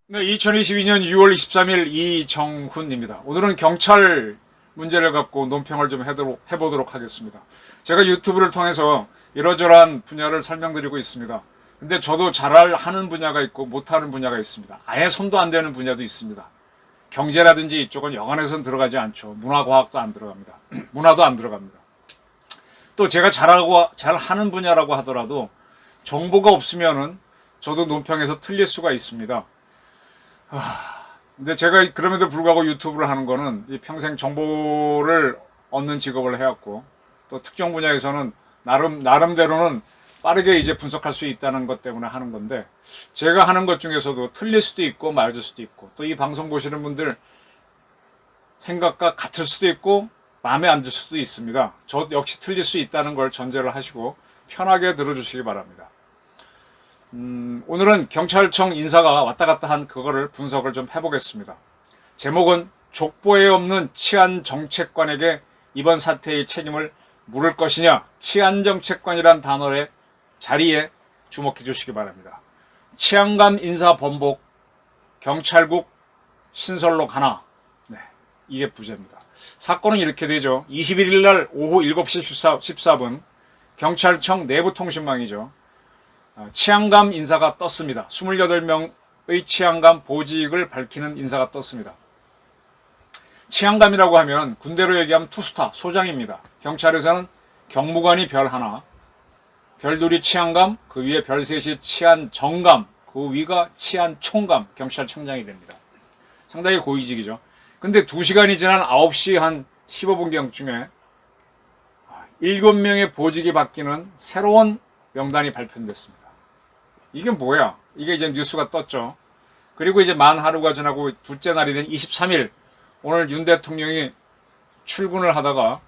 네, 2022년 6월 23일 이정훈입니다. 오늘은 경찰 문제를 갖고 논평을 좀 해보도록 하겠습니다. 제가 유튜브를 통해서 이러저러한 분야를 설명드리고 있습니다. 근데 저도 잘하는 분야가 있고 못하는 분야가 있습니다. 아예 손도 안 대는 분야도 있습니다. 경제라든지 이쪽은 여간에선 들어가지 않죠. 문화과학도 안 들어갑니다. 문화도 안 들어갑니다. 또 제가 잘하는 분야라고 하더라도 정보가 없으면은 저도 논평에서 틀릴 수가 있습니다. 근데 제가 그럼에도 불구하고 유튜브를 하는 거는 평생 정보를 얻는 직업을 해왔고, 또 특정 분야에서는 나름대로는 빠르게 이제 분석할 수 있다는 것 때문에 하는 건데, 제가 하는 것 중에서도 틀릴 수도 있고 맞을 수도 있고, 또 이 방송 보시는 분들 생각과 같을 수도 있고 마음에 안 들 수도 있습니다. 저 역시 틀릴 수 있다는 걸 전제를 하시고 편하게 들어주시기 바랍니다. 오늘은 경찰청 인사가 왔다 갔다 한 그거를 분석을 좀 해보겠습니다. 제목은 족보에 없는 치안정책관에게 이번 사태의 책임을 물을 것이냐, 치안정책관이란 단어의 자리에 주목해 주시기 바랍니다. 치안감 인사 번복, 경찰국 신설로 가나. 네, 이게 부제입니다. 사건은 이렇게 되죠. 21일 날 오후 7시 14분 경찰청 내부통신망이죠. 치안감 인사가 떴습니다. 28명의 치안감 보직을 밝히는 인사가 떴습니다. 치안감이라고 하면 군대로 얘기하면 투스타, 소장입니다. 경찰에서는 경무관이 별 하나, 별 둘이 치안감, 그 위에 별 셋이 치안정감, 그 위가 치안총감, 경찰청장이 됩니다. 상당히 고위직이죠. 근데 2시간이 지난 9시 한 15분경쯤에 7명의 보직이 바뀌는 새로운 명단이 발표됐습니다. 이게 뭐야? 이게 이제 뉴스가 떴죠. 그리고 이제 만 하루가 지나고 둘째 날이 된 23일, 오늘 윤 대통령이 출근을 하다가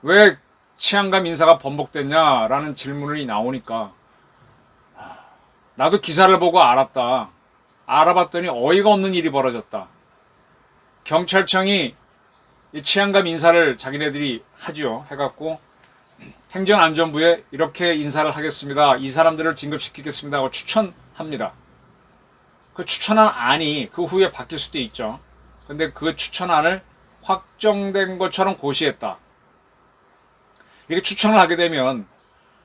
왜 치안감 인사가 번복됐냐라는 질문이 나오니까 나도 기사를 보고 알았다. 알아봤더니 어이가 없는 일이 벌어졌다. 경찰청이 이 치안감 인사를 자기네들이 하죠. 해갖고 행정안전부에 이렇게 인사를 하겠습니다. 이 사람들을 진급시키겠습니다 하고 추천합니다. 그 추천한 안이 그 후에 바뀔 수도 있죠. 근데 그 추천안을 확정된 것처럼 고시했다. 이렇게 추천을 하게 되면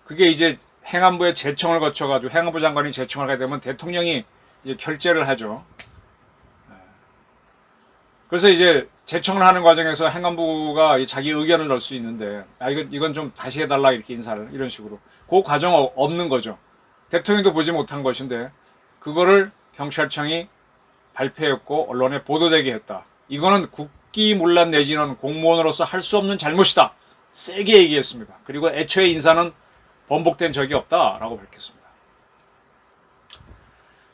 그게 이제 행안부의 제청을 거쳐가지고 행안부 장관이 제청을 하게 되면 대통령이 이제 결재를 하죠. 그래서 이제 제청을 하는 과정에서 행안부가 자기 의견을 넣을 수 있는데, 이건 좀 다시 해달라, 이렇게 인사를, 이런 식으로. 그 과정 없는 거죠. 대통령도 보지 못한 것인데, 그거를 경찰청이 발표했고, 언론에 보도되게 했다. 이거는 국기문란 내지는 공무원으로서 할 수 없는 잘못이다. 세게 얘기했습니다. 그리고 애초에 인사는 번복된 적이 없다라고 밝혔습니다.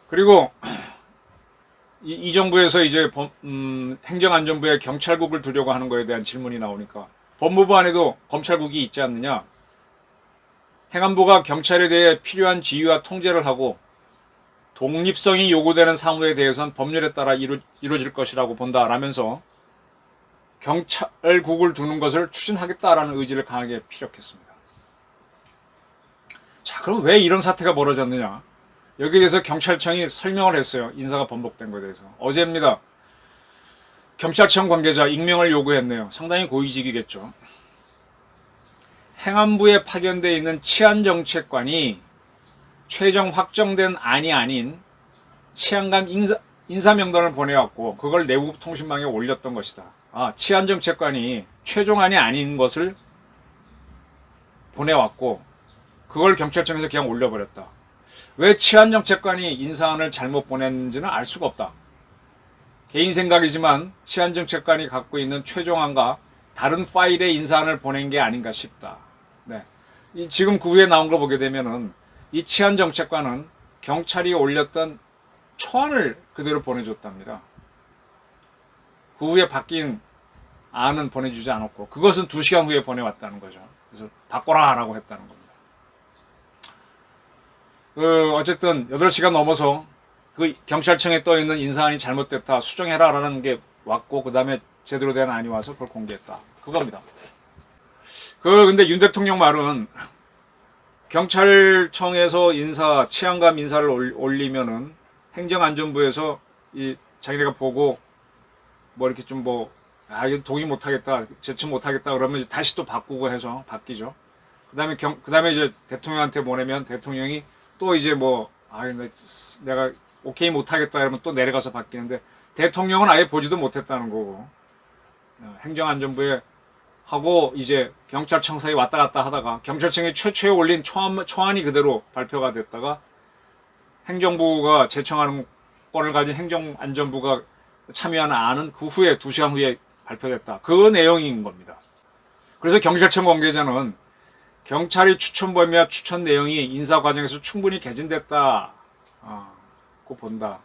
그리고, 이 정부에서 이제 행정안전부에 경찰국을 두려고 하는 거에 대한 질문이 나오니까 법무부 안에도 검찰국이 있지 않느냐. 행안부가 경찰에 대해 필요한 지휘와 통제를 하고 독립성이 요구되는 사무에 대해서는 법률에 따라 이루어질 것이라고 본다라면서 경찰국을 두는 것을 추진하겠다라는 의지를 강하게 피력했습니다. 자, 그럼 왜 이런 사태가 벌어졌느냐. 여기에 대해서 경찰청이 설명을 했어요. 인사가 번복된 것에 대해서. 어제입니다. 경찰청 관계자 익명을 요구했네요. 상당히 고위직이겠죠. 행안부에 파견되어 있는 치안정책관이 최종 확정된 안이 아닌 치안감 인사 명단을 보내왔고 그걸 내부통신망에 올렸던 것이다. 치안정책관이 최종안이 아닌 것을 보내왔고 그걸 경찰청에서 그냥 올려버렸다. 왜 치안정책관이 인사안을 잘못 보냈는지는 알 수가 없다. 개인 생각이지만 치안정책관이 갖고 있는 최종안과 다른 파일의 인사안을 보낸 게 아닌가 싶다. 네. 지금 그 후에 나온 거 보게 되면은 이 치안정책관은 경찰이 올렸던 초안을 그대로 보내줬답니다. 그 후에 바뀐 안은 보내주지 않았고 그것은 2시간 후에 보내왔다는 거죠. 그래서 바꿔라 라고 했다는 겁니다. 어쨌든 8시간 넘어서 그 경찰청에 떠있는 인사안이 잘못됐다 수정해라 라는 게 왔고 그 다음에 제대로 된 안이 와서 그걸 공개했다. 그겁니다. 근데 윤 대통령 말은 경찰청에서 치안감 인사를 올리면은 행정안전부에서 자기네가 보고 뭐 이렇게 좀 이거 동의 못하겠다, 제청 못하겠다 그러면 이제 다시 또 바꾸고 해서 바뀌죠. 그다음에 이제 대통령한테 보내면 대통령이 또 이제 내가 오케이 못하겠다 그러면 또 내려가서 바뀌는데 대통령은 아예 보지도 못했다는 거고 행정안전부에 하고 이제 경찰청 사이 왔다 갔다 하다가 경찰청이 최초에 올린 초안이 그대로 발표가 됐다가 행정부가 제청하는 권을 가진 행정안전부가 참여하는 안은 그 후에 2시간 후에 발표됐다. 그 내용인 겁니다. 그래서 경찰청 관계자는 경찰이 추천 범위와 추천 내용이 인사 과정에서 충분히 개진됐다. 고 본다.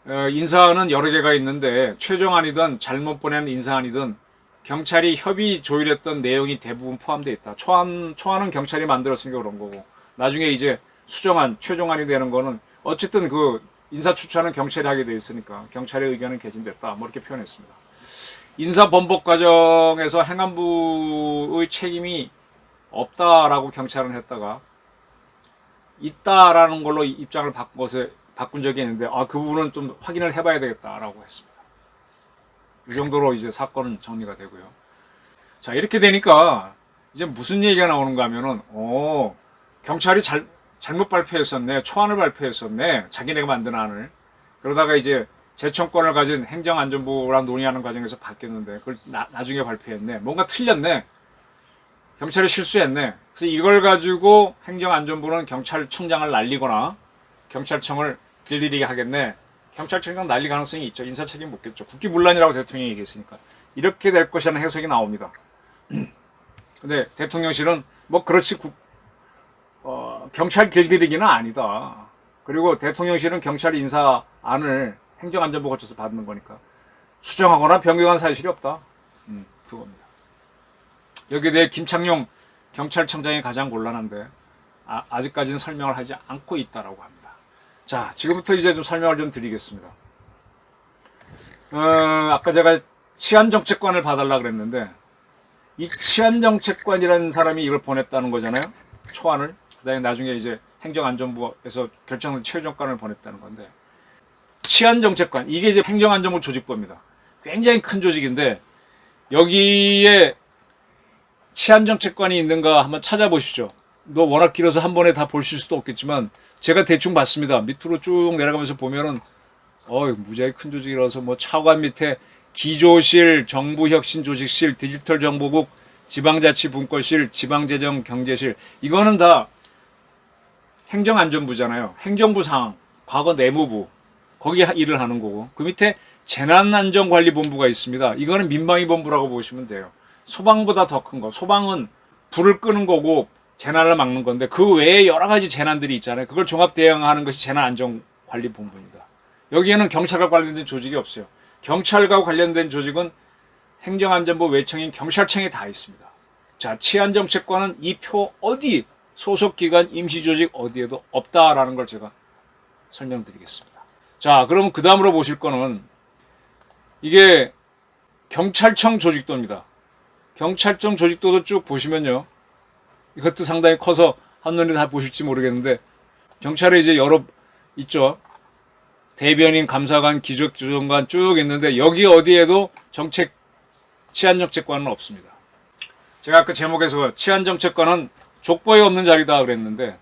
인사안은 여러 개가 있는데 최종안이든 잘못 보낸 인사안이든 경찰이 협의 조율했던 내용이 대부분 포함되어 있다. 초안은 경찰이 만들었으니까 그런 거고 나중에 이제 수정안, 최종안이 되는 거는 어쨌든 그 인사 추천은 경찰이 하게 되어 있으니까 경찰의 의견은 개진됐다. 이렇게 표현했습니다. 인사 번복 과정에서 행안부의 책임이 없다라고 경찰은 했다가 있다라는 걸로 입장을 바꾼 적이 있는데 그 부분은 좀 확인을 해봐야 되겠다라고 했습니다. 이 정도로 이제 사건은 정리가 되고요. 자, 이렇게 되니까 이제 무슨 얘기가 나오는가 하면은 경찰이 잘못 발표했었네. 초안을 발표했었네. 자기네가 만든 안을. 그러다가 이제 제청권을 가진 행정안전부랑 논의하는 과정에서 바뀌었는데 그걸 나중에 발표했네. 뭔가 틀렸네. 경찰이 실수했네. 그래서 이걸 가지고 행정안전부는 경찰청장을 날리거나 경찰청을 길들이게 하겠네. 경찰청장 날릴 가능성이 있죠. 인사책임 묻겠죠. 국기문란이라고 대통령이 얘기했으니까. 이렇게 될 것이라는 해석이 나옵니다. 근데 대통령실은 그렇지 경찰 길들이기는 아니다. 그리고 대통령실은 경찰 인사안을 행정안전부 거쳐서 받는 거니까 수정하거나 변경한 사실이 없다. 그겁니다. 여기에 대해 김창룡 경찰청장이 가장 곤란한데 아직까지는 설명을 하지 않고 있다라고 합니다. 자, 지금부터 이제 좀 설명을 좀 드리겠습니다. 아까 제가 치안정책관을 봐달라 그랬는데 이 치안정책관이라는 사람이 이걸 보냈다는 거잖아요. 초안을. 그다음에 나중에 이제 행정안전부에서 결정된 최종권을 보냈다는 건데 치안정책관 이게 이제 행정안전부 조직부입니다. 굉장히 큰 조직인데 여기에 치안정책관이 있는가 한번 찾아보십시오. 워낙 길어서 한 번에 다 보실 수도 없겠지만 제가 대충 봤습니다. 밑으로 쭉 내려가면서 보면은 무지하게 큰 조직이라서 차관 밑에 기조실, 정부혁신조직실, 디지털정보국, 지방자치분권실, 지방재정경제실 이거는 다 행정안전부잖아요. 행정부 상황, 과거 내무부 거기 일을 하는 거고 그 밑에 재난안전관리본부가 있습니다. 이거는 민방위본부라고 보시면 돼요. 소방보다 더 큰 거. 소방은 불을 끄는 거고 재난을 막는 건데 그 외에 여러 가지 재난들이 있잖아요. 그걸 종합 대응하는 것이 재난안전관리본부입니다. 여기에는 경찰과 관련된 조직이 없어요. 경찰과 관련된 조직은 행정안전부 외청인 경찰청에 다 있습니다. 자, 치안정책관은 이 표 어디 소속기관 임시조직 어디에도 없다라는 걸 제가 설명드리겠습니다. 자, 그러면 그 다음으로 보실 거는 이게 경찰청 조직도입니다. 경찰청 조직도도 쭉 보시면요. 이것도 상당히 커서 한눈에 다 보실지 모르겠는데 경찰에 이제 여러 있죠. 대변인, 감사관, 기조조정관 쭉 있는데 여기 어디에도 치안정책관은 없습니다. 제가 아까 제목에서 치안정책관은 족보에 없는 자리다 그랬는데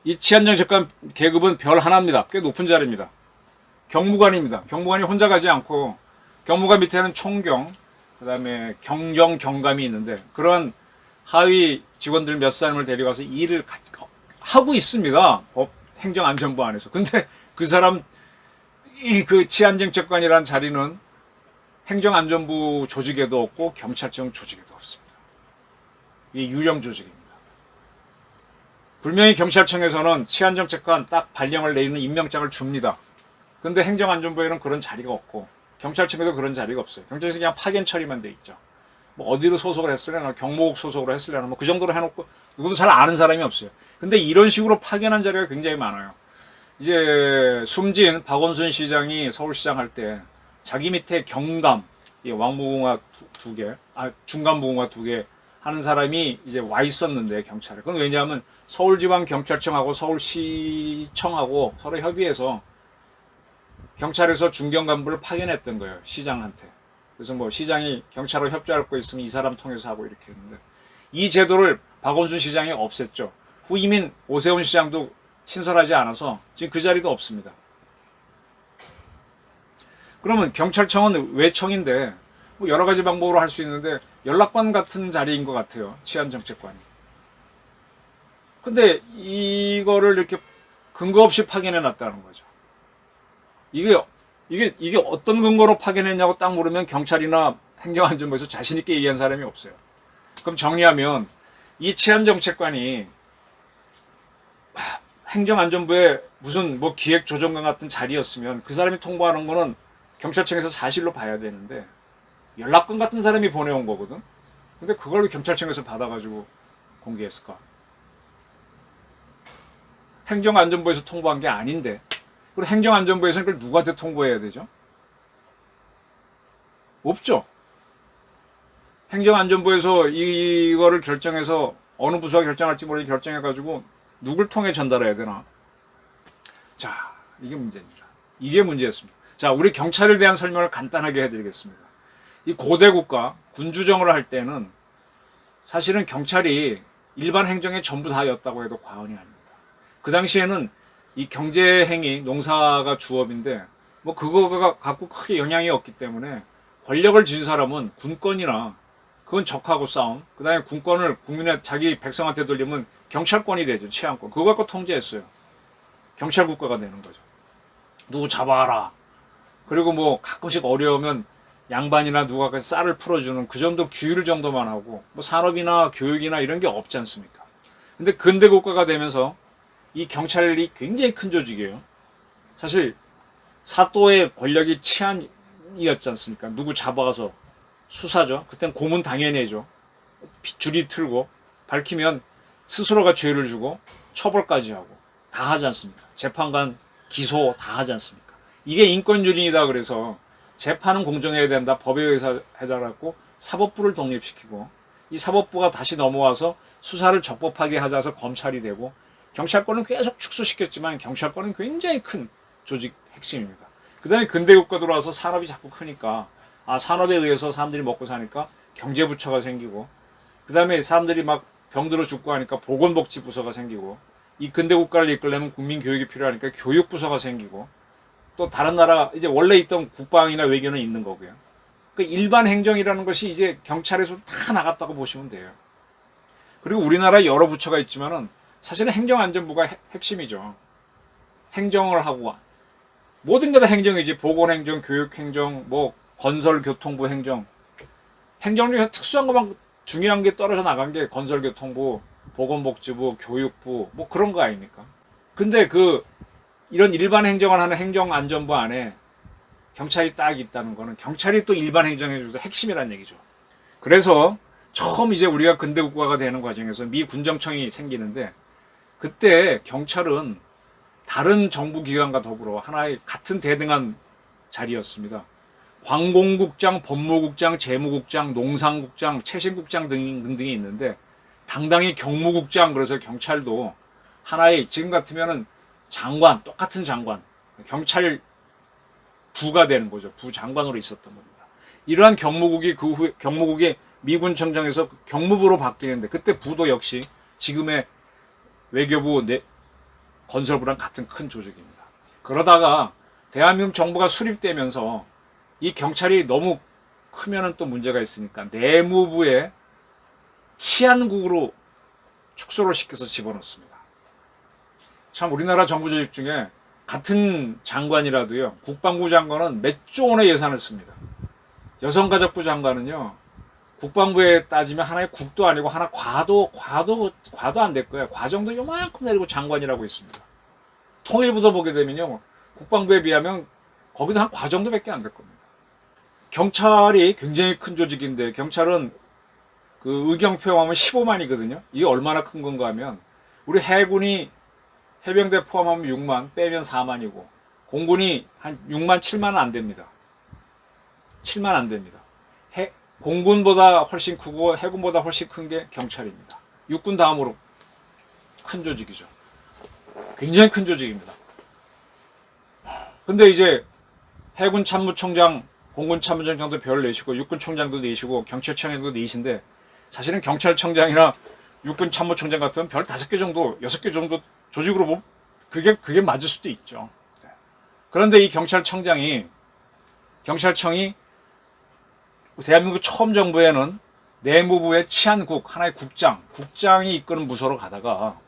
이 치안정책관 계급은 별 하나입니다. 꽤 높은 자리입니다. 경무관입니다. 경무관이 혼자 가지 않고 경무관 밑에는 총경, 그 다음에 경정, 경감이 있는데 그런 하위 직원들 몇 사람을 데려가서 일을 하고 있습니다. 행정안전부 안에서. 근데 그 사람 그 치안정책관이라는 자리는 행정안전부 조직에도 없고 경찰청 조직에도 없습니다. 이게 유령 조직입니다. 분명히 경찰청에서는 치안정책관 딱 발령을 내리는 임명장을 줍니다. 근데 행정안전부에는 그런 자리가 없고 경찰청에도 그런 자리가 없어요. 경찰청이 그냥 파견 처리만 돼 있죠. 어디로 소속을 했으려나 경무국 소속으로 했으려나 그 정도로 해놓고 누구도 잘 아는 사람이 없어요. 근데 이런 식으로 파견한 자리가 굉장히 많아요. 이제 숨진 박원순 시장이 서울시장 할 때 자기 밑에 경감, 이 왕무궁화 두 개, 중간무궁화 두 개 하는 사람이 이제 와 있었는데 경찰에. 그건 왜냐하면 서울지방경찰청하고 서울시청하고 서로 협의해서 경찰에서 중견 간부를 파견했던 거예요. 시장한테. 그래서 뭐 시장이 경찰하고 협조할 거 있으면 이 사람 통해서 하고 이렇게 했는데 이 제도를 박원순 시장이 없앴죠. 후임인 오세훈 시장도 신설하지 않아서 지금 그 자리도 없습니다. 그러면 경찰청은 외청인데 뭐 여러 가지 방법으로 할 수 있는데 연락관 같은 자리인 것 같아요. 치안정책관이. 근데 이거를 이렇게 근거 없이 파견해 놨다는 거죠. 이게 어떤 근거로 파견했냐고 딱 물으면 경찰이나 행정안전부에서 자신있게 얘기한 사람이 없어요. 그럼 정리하면 이 치안정책관이 행정안전부의 무슨 뭐 기획조정관 같은 자리였으면 그 사람이 통보하는 거는 경찰청에서 사실로 봐야 되는데 연락관 같은 사람이 보내온 거거든. 근데 그걸 경찰청에서 받아가지고 공개했을까? 행정안전부에서 통보한 게 아닌데. 그리고 행정안전부에서는 그걸 누구한테 통보해야 되죠? 없죠. 행정안전부에서 이거를 결정해서 어느 부서가 결정할지 모르게 결정해가지고 누굴 통해 전달해야 되나? 자, 이게 문제입니다. 이게 문제였습니다. 자, 우리 경찰에 대한 설명을 간단하게 해드리겠습니다. 이 고대 국가 군주정을 할 때는 사실은 경찰이 일반 행정의 전부 다였다고 해도 과언이 아닙니다. 그 당시에는 이 경제행위, 농사가 주업인데 뭐 그거가 갖고 크게 영향이 없기 때문에 권력을 쥔 사람은 군권이나 그건 적하고 싸움, 그 다음에 군권을 국민의 자기 백성한테 돌리면 경찰권이 되죠. 치안권. 그거 갖고 통제했어요. 경찰 국가가 되는 거죠. 누구 잡아라. 그리고 뭐 가끔씩 어려우면 양반이나 누가 쌀을 풀어주는 그 정도 규율 정도만 하고 뭐 산업이나 교육이나 이런 게 없지 않습니까? 근데 근대 국가가 되면서 이 경찰이 굉장히 큰 조직이에요. 사실 사또의 권력이 치안이었지 않습니까? 누구 잡아가서 수사죠. 그땐 고문 당연히 해죠. 줄이 틀고 밝히면 스스로가 죄를 주고 처벌까지 하고 다 하지 않습니까? 재판관 기소 다 하지 않습니까? 이게 인권유린이다 그래서 재판은 공정해야 된다. 법에 의해서 해자라고 사법부를 독립시키고 이 사법부가 다시 넘어와서 수사를 적법하게 하자서 검찰이 되고 경찰권은 계속 축소시켰지만 경찰권은 굉장히 큰 조직 핵심입니다. 그 다음에 근대국가 들어와서 산업이 자꾸 크니까 산업에 의해서 사람들이 먹고 사니까 경제부처가 생기고 그 다음에 사람들이 막 병들어 죽고 하니까 보건복지부서가 생기고 이 근대국가를 이끌려면 국민교육이 필요하니까 교육부서가 생기고 또 다른 나라 이제 원래 있던 국방이나 외교는 있는 거고요. 그 일반 행정이라는 것이 이제 경찰에서 다 나갔다고 보시면 돼요. 그리고 우리나라에 여러 부처가 있지만은 사실은 행정안전부가 핵심이죠. 행정을 하고 모든 게 다 행정이지. 보건행정, 교육행정, 뭐 건설교통부 행정. 행정 중에서 특수한 것만 중요한 게 떨어져 나간 게 건설교통부, 보건복지부, 교육부 뭐 그런 거 아닙니까? 근데 이런 일반 행정을 하는 행정안전부 안에 경찰이 딱 있다는 거는 경찰이 또 일반 행정에 중에서 핵심이라는 얘기죠. 그래서 처음 이제 우리가 근대국가가 되는 과정에서 미 군정청이 생기는데 그때 경찰은 다른 정부기관과 더불어 하나의 같은 대등한 자리였습니다. 관공국장, 법무국장, 재무국장, 농상국장, 채식국장 등등이 있는데 당당히 경무국장 그래서 경찰도 하나의 지금 같으면은 장관, 똑같은 장관, 경찰 부가 되는 거죠. 부장관으로 있었던 겁니다. 이러한 경무국이 그 후에 경무국이 미군청장에서 경무부로 바뀌는데 그때 부도 역시 지금의 외교부, 건설부랑 같은 큰 조직입니다. 그러다가 대한민국 정부가 수립되면서 이 경찰이 너무 크면은 또 문제가 있으니까 내무부에 치안국으로 축소를 시켜서 집어넣습니다. 참 우리나라 정부 조직 중에 같은 장관이라도요. 국방부 장관은 몇 조 원의 예산을 씁니다. 여성가족부 장관은요. 국방부에 따지면 하나의 국도 아니고 하나 과도 안 될 거예요. 과정도 요만큼 내리고 장관이라고 있습니다. 통일부도 보게 되면요. 국방부에 비하면 거기도 한 과 정도밖에 안 될 겁니다. 경찰이 굉장히 큰 조직인데 경찰은 그 의경표 하면 15만이거든요. 이게 얼마나 큰 건가 하면 우리 해군이 해병대 포함하면 6만 빼면 4만이고 공군이 한 6만 7만은 안 됩니다. 7만 안 됩니다. 공군보다 훨씬 크고 해군보다 훨씬 큰 게 경찰입니다. 육군 다음으로 큰 조직이죠. 굉장히 큰 조직입니다. 근데 이제 해군 참모총장, 공군 참모총장도 별 내시고 육군 총장도 내시고 경찰청장도 내신데 사실은 경찰청장이나 육군 참모총장 같은 별 5개 정도, 6개 정도 조직으로 보면 그게 맞을 수도 있죠. 그런데 이 경찰청이 대한민국 처음 정부에는 내무부의 치안국, 하나의 국장이 이끄는 부서로 가다가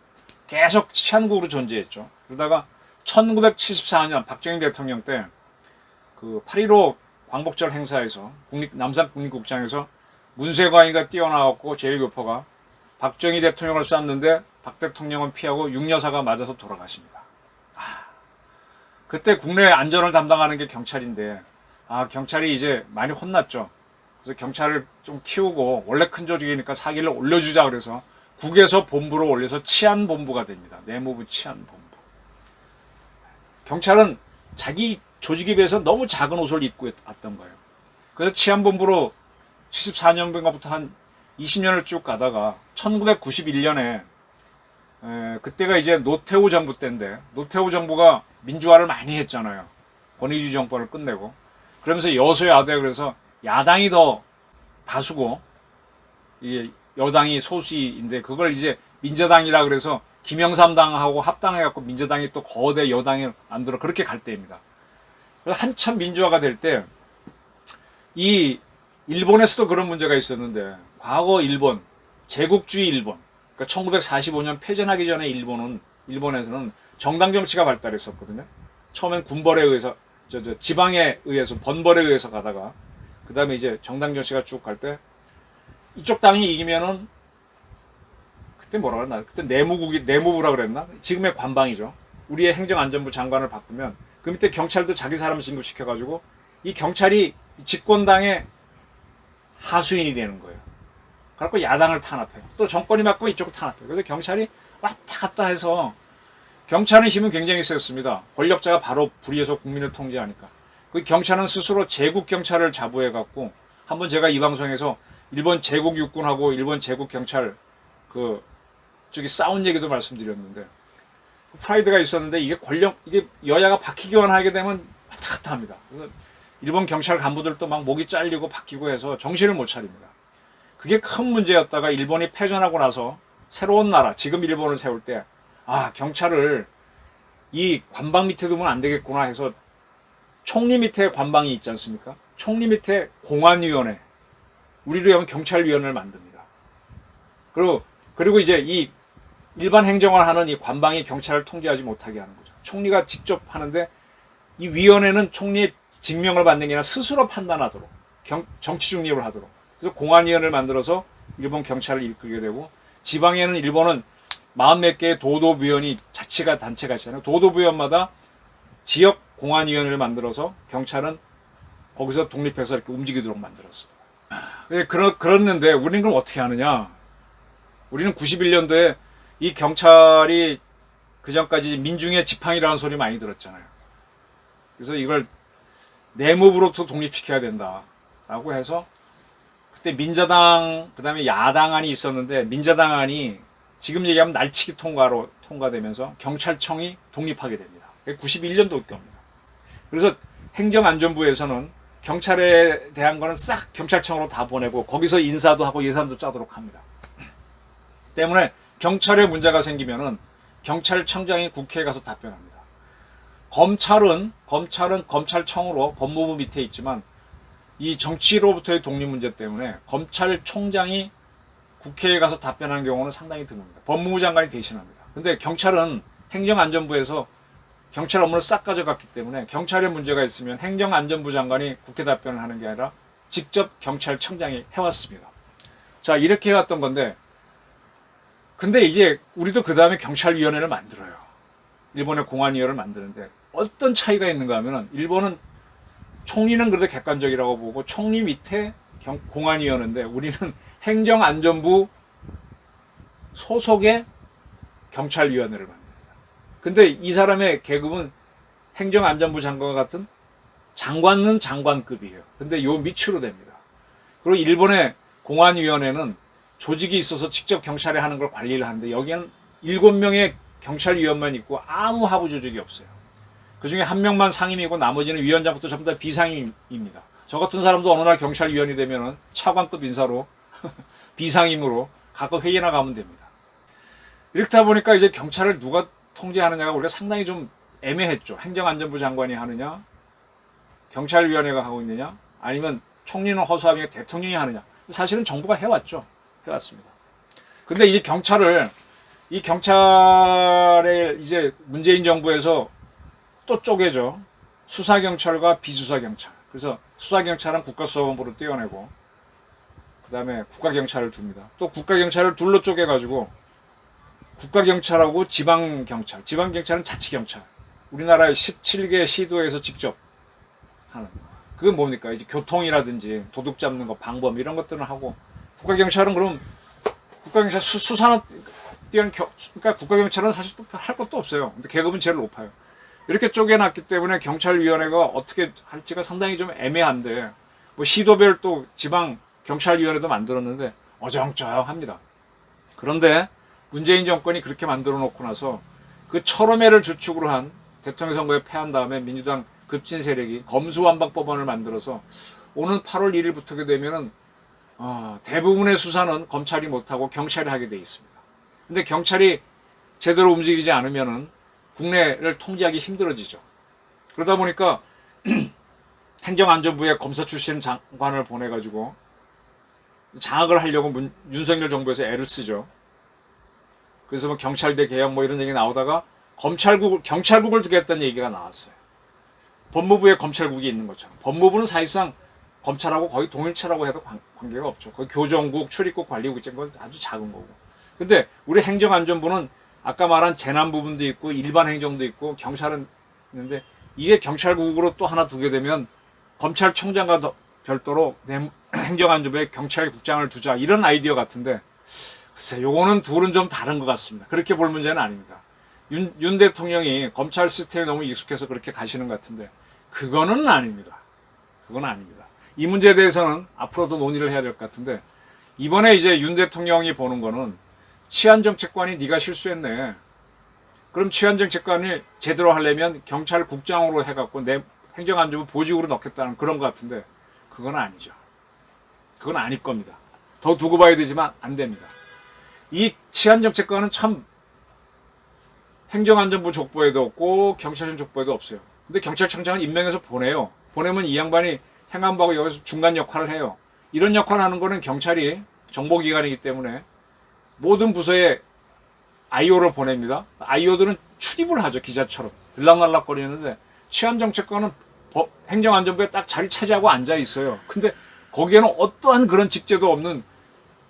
계속 치안국으로 존재했죠. 그러다가 1974년 박정희 대통령 때 그 8.15 광복절 행사에서 남산 국립국장에서 문세광이가 뛰어나왔고 제1교포가 박정희 대통령을 쐈는데 박 대통령은 피하고 육여사가 맞아서 돌아가십니다. 그때 국내 안전을 담당하는 게 경찰인데 경찰이 이제 많이 혼났죠. 그래서 경찰을 좀 키우고 원래 큰 조직이니까 사기를 올려주자 그래서 국에서 본부로 올려서 치안본부가 됩니다. 내무부 치안본부. 경찰은 자기 조직에 비해서 너무 작은 옷을 입고 왔던 거예요. 그래서 치안본부로 74년부터 한 20년을 쭉 가다가 1991년에 그때가 이제 노태우 정부 때인데 노태우 정부가 민주화를 많이 했잖아요. 권위주의 정권을 끝내고 그러면서 여소야대 그래서 야당이 더 다수고 이게 여당이 소수인데 그걸 이제 민자당이라 그래서 김영삼당하고 합당해갖고 민자당이 또 거대 여당이 만들어 그렇게 갈 때입니다. 그래서 한참 민주화가 될 때 이 일본에서도 그런 문제가 있었는데 과거 일본 제국주의 일본 그러니까 1945년 패전하기 전에 일본에서는 정당 정치가 발달했었거든요. 처음엔 군벌에 의해서 지방에 의해서 번벌에 의해서 가다가 그 다음에 이제 정당 정치가 쭉 갈 때 이쪽 당이 이기면은 그때 뭐라 그랬나? 그때 내무부라 그랬나? 지금의 관방이죠. 우리의 행정안전부 장관을 바꾸면 그 밑에 경찰도 자기 사람 진급시켜가지고 이 경찰이 집권당의 하수인이 되는 거예요. 그래서 야당을 탄압해요. 또 정권이 바꾸면 이쪽을 탄압해요. 그래서 경찰이 왔다 갔다 해서 경찰의 힘은 굉장히 셌습니다. 권력자가 바로 불의해서 국민을 통제하니까. 그 경찰은 스스로 제국 경찰을 자부해갖고 한번 제가 이 방송에서 일본 제국 육군하고 일본 제국 경찰 저기 싸운 얘기도 말씀드렸는데 프라이드가 있었는데 이게 여야가 바뀌기만 하게 되면 왔다 갔다 합니다. 그래서 일본 경찰 간부들도 막 목이 잘리고 바뀌고 해서 정신을 못 차립니다. 그게 큰 문제였다가 일본이 패전하고 나서 새로운 나라, 지금 일본을 세울 때 경찰을 이 관방 밑에 두면 안 되겠구나 해서 총리 밑에 관방이 있지 않습니까? 총리 밑에 공안위원회, 우리로 하면 경찰위원회를 만듭니다. 그리고 이제 이 일반 행정을 하는 이 관방이 경찰을 통제하지 못하게 하는 거죠. 총리가 직접 하는데 이 위원회는 총리의 직명을 받는 게 아니라 스스로 판단하도록 정치 중립을 하도록 그래서 공안위원회를 만들어서 일본 경찰을 이끌게 되고 지방에는 일본은 40몇 개의 도도부위원이 자치가 단체가 있잖아요. 도도부위원마다 지역 공안위원회를 만들어서 경찰은 거기서 독립해서 이렇게 움직이도록 만들었습니다. 그랬는데 우리는 그럼 어떻게 하느냐? 우리는 91년도에 이 경찰이 그 전까지 민중의 지팡이라는 소리 많이 들었잖아요. 그래서 이걸 내무부로부터 독립시켜야 된다라고 해서 그때 민자당 그다음에 야당안이 있었는데 민자당안이 지금 얘기하면 날치기 통과되면서 경찰청이 독립하게 됩니다. 91년도 겁니다. 그래서 행정안전부에서는 경찰에 대한 거는 싹 경찰청으로 다 보내고 거기서 인사도 하고 예산도 짜도록 합니다. 때문에 경찰에 문제가 생기면은 경찰청장이 국회에 가서 답변합니다. 검찰은 검찰청으로 법무부 밑에 있지만 이 정치로부터의 독립 문제 때문에 검찰총장이 국회에 가서 답변하는 경우는 상당히 드뭅니다. 법무부 장관이 대신합니다. 근데 경찰은 행정안전부에서 경찰 업무를 싹 가져갔기 때문에 경찰에 문제가 있으면 행정안전부 장관이 국회 답변을 하는 게 아니라 직접 경찰청장이 해왔습니다. 자, 이렇게 해왔던 건데 근데 이제 우리도 그 다음에 경찰위원회를 만들어요. 일본의 공안위원회를 만드는데 어떤 차이가 있는가 하면은 일본은 총리는 그래도 객관적이라고 보고 총리 밑에 공안위원회인데 우리는 행정안전부 소속의 경찰위원회를 만듭니다. 근데 이 사람의 계급은 행정안전부 장관과 같은 장관은 장관급이에요. 근데 요 밑으로 됩니다. 그리고 일본의 공안위원회는 조직이 있어서 직접 경찰이 하는 걸 관리를 하는데 여기는 7명의 경찰위원만 있고 아무 하부 조직이 없어요. 그 중에 한 명만 상임이고 나머지는 위원장부터 전부 다 비상임입니다. 저 같은 사람도 어느 날 경찰위원이 되면은 차관급 인사로 비상임으로 가끔 회의나 가면 됩니다. 이렇다 보니까 이제 경찰을 누가 통제하느냐가 우리가 상당히 좀 애매했죠. 행정안전부 장관이 하느냐, 경찰위원회가 하고 있느냐, 아니면 총리는 허수아비가 대통령이 하느냐. 사실은 정부가 해왔습니다. 근데 이제 이 경찰의 이제 문재인 정부에서 또 쪼개죠. 수사경찰과 비수사경찰. 그래서 수사경찰은 국가수사본부로 떼어내고, 그 다음에 국가경찰을 둡니다. 또 국가경찰을 둘로 쪼개가지고, 국가경찰하고 지방경찰. 지방경찰은 자치경찰. 우리나라의 17개 시도에서 직접 하는. 그건 뭡니까? 이제 교통이라든지 도둑 잡는 거, 방범 이런 것들은 하고, 국가경찰은 그럼 국가경찰 수사는 그러니까 국가경찰은 사실 또 할 것도 없어요. 근데 계급은 제일 높아요. 이렇게 쪼개놨기 때문에 경찰위원회가 어떻게 할지가 상당히 좀 애매한데, 뭐 시도별 또 지방 경찰위원회도 만들었는데 어정쩡합니다. 그런데 문재인 정권이 그렇게 만들어 놓고 나서 그 철험회를 주축으로 한 대통령 선거에 패한 다음에 민주당 급진 세력이 검수완박법안을 만들어서 오는 8월 1일부터게 되면은 대부분의 수사는 검찰이 못하고 경찰이 하게 돼 있습니다. 근데 경찰이 제대로 움직이지 않으면은 국내를 통제하기 힘들어지죠. 그러다 보니까 행정안전부에 검사 출신 장관을 보내가지고 장악을 하려고 윤석열 정부에서 애를 쓰죠. 그래서 뭐 경찰대 개혁 뭐 이런 얘기 나오다가 경찰국을 두겠다는 얘기가 나왔어요. 법무부에 검찰국이 있는 것처럼. 법무부는 사실상 검찰하고 거의 동일체라고 해도 관계가 없죠. 거의 교정국, 출입국, 관리국 있는 건 아주 작은 거고. 근데 우리 행정안전부는 아까 말한 재난 부분도 있고 일반 행정도 있고 경찰은 있는데 이게 경찰국으로 또 하나 두게 되면 검찰총장과 별도로 행정안전부에 경찰국장을 두자 이런 아이디어 같은데 글쎄 요거는 둘은 좀 다른 것 같습니다. 그렇게 볼 문제는 아닙니다. 윤 대통령이 검찰 시스템에 너무 익숙해서 그렇게 가시는 것 같은데 그거는 아닙니다. 그건 아닙니다. 이 문제에 대해서는 앞으로도 논의를 해야 될 것 같은데 이번에 이제 윤 대통령이 보는 거는 치안정책관이 네가 실수했네. 그럼 치안정책관이 제대로 하려면 경찰국장으로 해갖고 내 행정안전부 보직으로 넣겠다는 그런 것 같은데 그건 아니죠. 그건 아닐 겁니다. 더 두고 봐야 되지만 안 됩니다. 이 치안정책관은 참 행정안전부 족보에도 없고 경찰청 족보에도 없어요. 근데 경찰청장은 임명해서 보내요. 보내면 이 양반이 행안부하고 여기서 중간 역할을 해요. 이런 역할을 하는 거는 경찰이 정보기관이기 때문에 모든 부서에 IO를 보냅니다. IO들은 출입을 하죠. 기자처럼. 들락날락거리는데 치안정책관은 행정안전부에 딱 자리 차지하고 앉아 있어요. 근데 거기에는 어떠한 그런 직제도 없는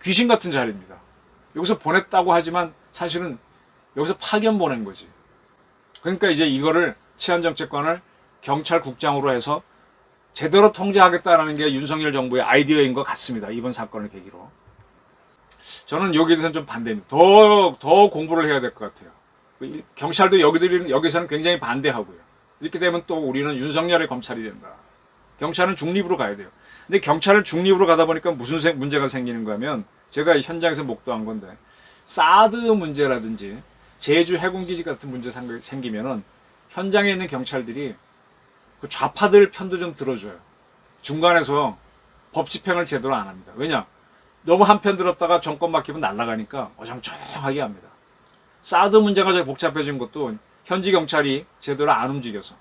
귀신 같은 자리입니다. 여기서 보냈다고 하지만 사실은 여기서 파견 보낸 거지. 그러니까 이제 이거를 치안정책관을 경찰국장으로 해서 제대로 통제하겠다라는 게 윤석열 정부의 아이디어인 것 같습니다. 이번 사건을 계기로. 저는 여기에 대해서는 좀 반대입니다. 더 공부를 해야 될 것 같아요. 경찰도 여기서는 굉장히 반대하고요. 이렇게 되면 또 우리는 윤석열의 검찰이 된다. 경찰은 중립으로 가야 돼요. 근데 경찰을 중립으로 가다 보니까 무슨 문제가 생기는가 하면 제가 현장에서 목도한 건데 사드 문제라든지 제주 해군기지 같은 문제 생기면은 현장에 있는 경찰들이 그 좌파들 편도 좀 들어줘요. 중간에서 법 집행을 제대로 안 합니다. 왜냐? 너무 한편 들었다가 정권 맡기면 날아가니까 어정쩡하게 합니다. 사드 문제가 좀 복잡해진 것도 현지 경찰이 제대로 안 움직여서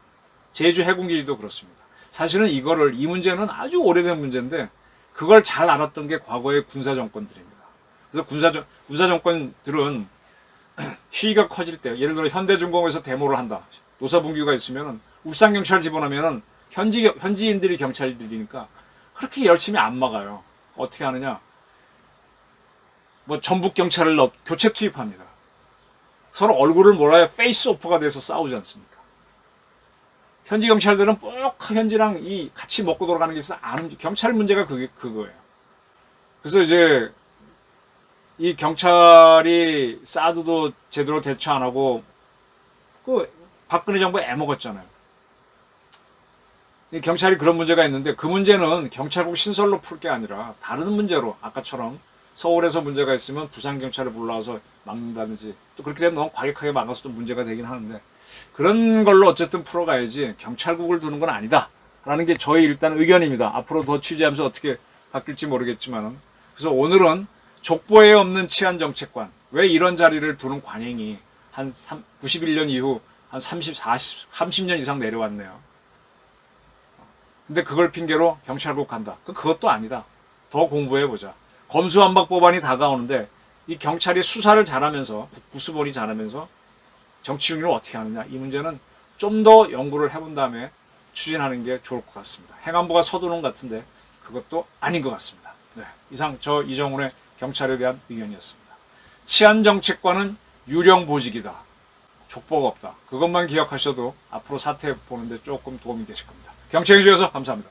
제주 해군기지도 그렇습니다. 사실은 이 문제는 아주 오래된 문제인데 그걸 잘 알았던 게 과거의 군사정권들입니다. 그래서 군사정권들은 시위가 커질 때 예를 들어 현대중공에서 데모를 한다. 노사분규가 있으면 울산경찰 집어넣으면 현지인들이 경찰들이니까 그렇게 열심히 안 막아요. 어떻게 하느냐? 뭐 전북경찰을 교체 투입합니다. 서로 얼굴을 몰아야 페이스오프가 돼서 싸우지 않습니까? 현지 경찰들은 꼭 현지랑 같이 먹고 돌아가는 게 있어 경찰 문제가 그거예요. 그래서 이제 이 경찰이 사드도 제대로 대처 안 하고 그 박근혜 정부 애먹었잖아요. 이 경찰이 그런 문제가 있는데 그 문제는 경찰국 신설로 풀 게 아니라 다른 문제로 아까처럼 서울에서 문제가 있으면 부산경찰을 불러와서 막는다든지 또 그렇게 되면 너무 과격하게 막아서 또 문제가 되긴 하는데 그런 걸로 어쨌든 풀어가야지 경찰국을 두는 건 아니다 라는 게 저의 일단 의견입니다. 앞으로 더 취재하면서 어떻게 바뀔지 모르겠지만 그래서 오늘은 족보에 없는 치안정책관 왜 이런 자리를 두는 관행이 한 91년 이후 한 30년 이상 내려왔네요. 근데 그걸 핑계로 경찰국 간다. 그것도 아니다. 더 공부해보자. 검수완박법안이 다가오는데 이 경찰이 수사를 잘하면서 국수본이 잘하면서 정치 중립을 어떻게 하느냐 이 문제는 좀 더 연구를 해본 다음에 추진하는 게 좋을 것 같습니다. 행안부가 서두는 것 같은데 그것도 아닌 것 같습니다. 네, 이상 저 이정훈의 경찰에 대한 의견이었습니다. 치안정책관은 유령보직이다. 족보가 없다. 그것만 기억하셔도 앞으로 사태 보는데 조금 도움이 되실 겁니다. 경청해 주셔서 감사합니다.